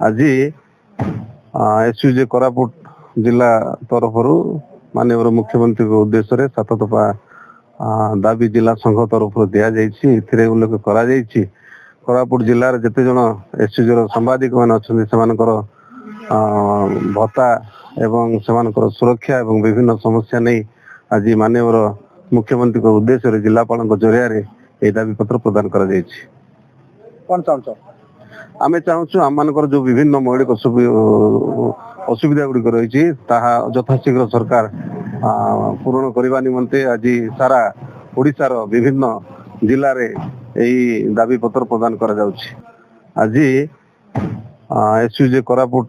ଆଜି ଏସୟୁଜେ କୋରାପୁଟ ଜିଲ୍ଲା ତରଫରୁ ମାନନୀୟ ମୁଖ୍ୟମନ୍ତ୍ରୀଙ୍କ ଉଦ୍ଦେଶ୍ୟରେ 7 ଦଫା ଦାବି ଜିଲ୍ଲା ସଂଘ ତରଫରୁ ଦିଆଯାଇଛି। ଏଥିରେ ଉଲ୍ଲେଖ କରାଯାଇଛି କୋରାପୁଟ ଜିଲ୍ଲାରେ ଯେତେ ଜଣ ଏସୟୁଜେର ସାମ୍ବାଦିକ ମାନେ ଅଛନ୍ତି ସେମାନଙ୍କର ଭତ୍ତା ଏବଂ ସେମାନଙ୍କର ସୁରକ୍ଷା ଏବଂ ବିଭିନ୍ନ ସମସ୍ୟା ନେଇ ଆଜି ମାନନୀୟ ମୁଖ୍ୟମନ୍ତ୍ରୀଙ୍କ ଉଦ୍ଦେଶ୍ୟରେ ଜିଲ୍ଲାପାଳଙ୍କ ଜରିଆରେ ଏହି ଦାବିପତ୍ର ପ୍ରଦାନ କରାଯାଇଛି। କଣ ଚାହୁଁଛ? ଆମେ ଚାହୁଁଛୁ ଆମମାନଙ୍କର ଯୋଉ ବିଭିନ୍ନ ମୌଳିକ ଅସୁବିଧା ଗୁଡ଼ିକ ରହିଛି ତାହା ଯଥାଶୀଘ୍ର ସରକାର ପୂରଣ କରିବା ନିମନ୍ତେ ଆଜି ସାରା ଓଡ଼ିଶାର ବିଭିନ୍ନ ଜିଲ୍ଲାରେ ଏହି ଦାବିପତ୍ର ପ୍ରଦାନ କରାଯାଉଛି। ଆଜି ଏସୟୁଜେ କୋରାପୁଟ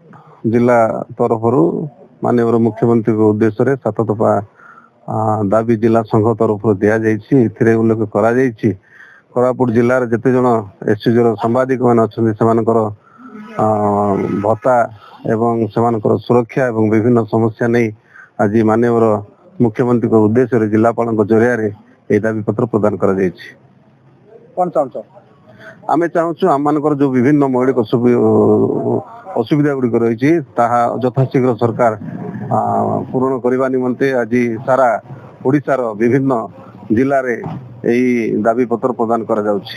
ଜିଲ୍ଲା ତରଫରୁ ମାନନୀୟ ମୁଖ୍ୟମନ୍ତ୍ରୀଙ୍କ ଉଦ୍ଦେଶ୍ୟରେ 7 ଦଫା ଦାବି ଜିଲ୍ଲା ସଂଘ ତରଫରୁ ଦିଆଯାଇଛି। ଏଥିରେ ଉଲ୍ଲେଖ କରାଯାଇଛି କୋରାପୁଟ ଜିଲ୍ଲାରେ ଯେତେ ଜଣ ଏସୟୁଜେର ସାମ୍ବାଦିକ ମାନେ ଅଛନ୍ତି ସେମାନଙ୍କର ଭତ୍ତା ଏବଂ ସେମାନଙ୍କର ସୁରକ୍ଷା ଏବଂ ବିଭିନ୍ନ ସମସ୍ୟା ନେଇ ଆଜି ମାନନୀୟ ମୁଖ୍ୟମନ୍ତ୍ରୀଙ୍କ ଉଦ୍ଦେଶ୍ୟରେ ଜିଲ୍ଲାପାଳଙ୍କ ଜରିଆରେ ଏହି ଦାବିପତ୍ର ପ୍ରଦାନ କରାଯାଇଛି। କଣ ଚାହୁଁଛ? ଆମେ ଚାହୁଁଛୁ ଆମମାନଙ୍କର ଯୋଉ ବିଭିନ୍ନ ମୌଳିକ ଅସୁବିଧା ଗୁଡ଼ିକ ରହିଛି ତାହା ଯଥାଶୀଘ୍ର ସରକାର ପୂରଣ କରିବା ନିମନ୍ତେ ଆଜି ସାରା ଓଡ଼ିଶାର ବିଭିନ୍ନ ଜିଲ୍ଲାରେ ଏହି ଦାବିପତ୍ର ପ୍ରଦାନ କରାଯାଉଛି।